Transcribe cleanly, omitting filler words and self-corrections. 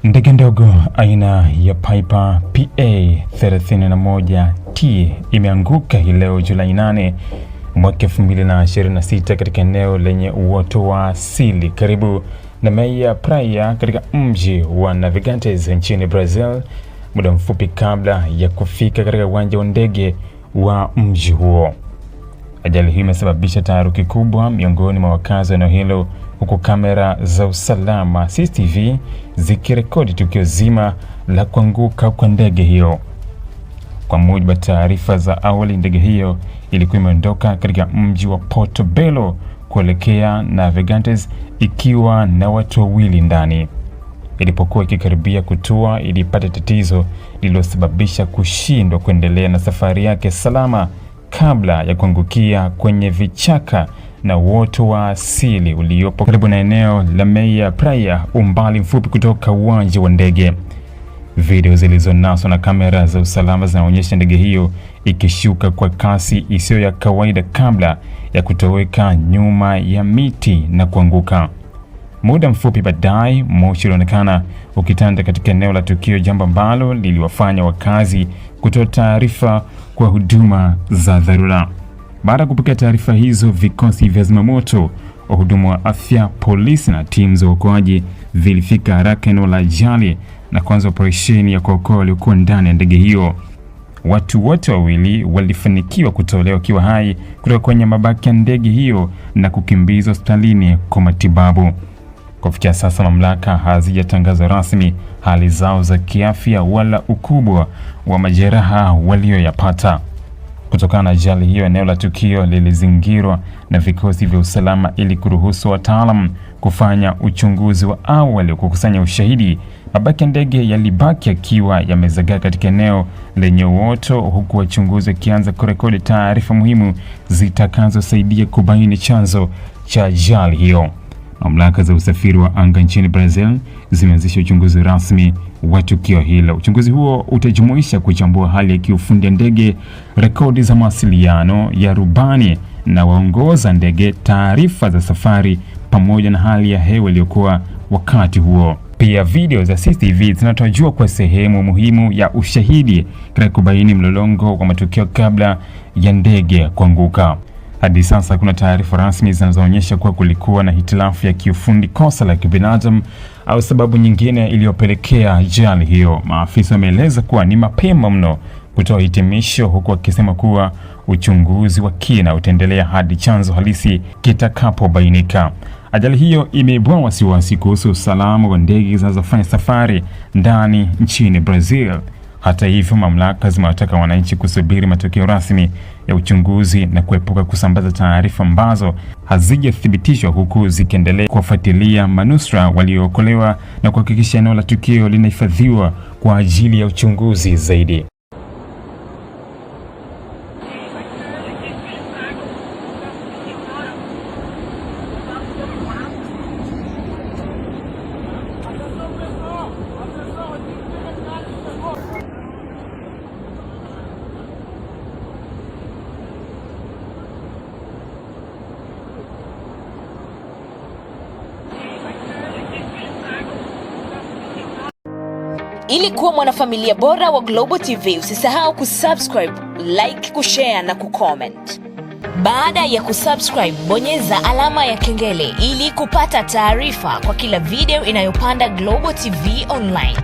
Ndege ndogo aina ya Piper PA-31T imeanguka hii leo Julai 8 mwaka 2026 katika eneo lenye uoto wa asili karibu na Meia Praia katika mji wa Navegantes nchini Brazil, muda mfupi kabla ya kufika katika uwanja wa ndege wa mji huo. Ajali hii imesababisha taharuki kubwa miongoni mwa wakazi wa eneo hilo, huku kamera za usalama CCTV zikirekodi tukio zima la kuanguka kwa ndege hiyo. Kwa mujibu wa taarifa za awali, ndege hiyo ilikuwa imeondoka katika mji wa Portobello kuelekea Navegantes ikiwa na watu wawili ndani. Ilipokuwa ikikaribia kutua, ilipata tatizo lililosababisha kushindwa kuendelea na safari yake salama kabla ya kuangukia kwenye vichaka na uoto wa asili uliopo karibu na eneo la Meia Praia, umbali mfupi kutoka uwanja wa ndege. Video zilizonaswa na kamera za usalama zinaonyesha ndege hiyo ikishuka kwa kasi isiyo ya kawaida kabla ya kutoweka nyuma ya miti na kuanguka. Muda mfupi baadaye, moshi ulionekana ukitanda katika eneo la tukio, jambo ambalo liliwafanya wakazi kutoa taarifa kwa huduma za dharura. Baada ya kupokea taarifa hizo, vikosi vya zimamoto, wahudumu wa afya, polisi na timu za uokoaji vilifika haraka eneo la ajali na kuanza operesheni ya kuokoa waliokuwa ndani ya ndege hiyo. Watu wote wawili walifanikiwa kutolewa wakiwa hai kutoka kwenye mabaki ya ndege hiyo na kukimbizwa hospitalini kwa matibabu. Kufikia sasa, mamlaka hazijatangaza rasmi hali zao za kiafya wala ukubwa wa majeraha walioyapata. Kutokana na ajali hiyo, eneo la tukio lilizingirwa na vikosi vya usalama ili kuruhusu wataalamu kufanya uchunguzi wa awali kukusanya ushahidi. Mabaki ya ndege yalibaki yakiwa yamezagaa katika eneo lenye uoto, huku wachunguzi wakianza kurekodi taarifa muhimu zitakazosaidia kubaini chanzo cha ajali hiyo. Mamlaka za usafiri wa anga nchini Brazil zimeanzisha uchunguzi rasmi wa tukio hilo. Uchunguzi huo utajumuisha kuchambua hali ya kiufundi ya ndege, rekodi za mawasiliano ya rubani na waongoza ndege, taarifa za safari pamoja na hali ya hewa iliyokuwa wakati huo. Pia video za CCTV zinatarajiwa kwa sehemu muhimu ya ushahidi katika kubaini mlolongo wa matukio kabla ya ndege kuanguka. Hadi sasa kuna taarifa rasmi zinazoonyesha kuwa kulikuwa na hitilafu ya kiufundi, kosa la kibinadamu au sababu nyingine iliyopelekea ajali hiyo. Maafisa wameeleza kuwa ni mapema mno kutoa hitimisho, huku wakisema kuwa uchunguzi wa kina utaendelea hadi chanzo halisi kitakapobainika. Ajali hiyo imeibua wasiwasi kuhusu usalama wa ndege zinazofanya safari ndani nchini Brazil. Hata hivyo, mamlaka zimewataka wananchi kusubiri matokeo rasmi ya uchunguzi na kuepuka kusambaza taarifa ambazo hazijathibitishwa, huku zikiendelea kuwafuatilia manusura waliookolewa na kuhakikisha eneo la tukio linahifadhiwa kwa ajili ya uchunguzi zaidi. Ili kuwa mwanafamilia bora wa Global TV, usisahau kusubscribe, like, kushare na kucomment. Baada ya kusubscribe, bonyeza alama ya kengele ili kupata taarifa kwa kila video inayopanda Global TV Online.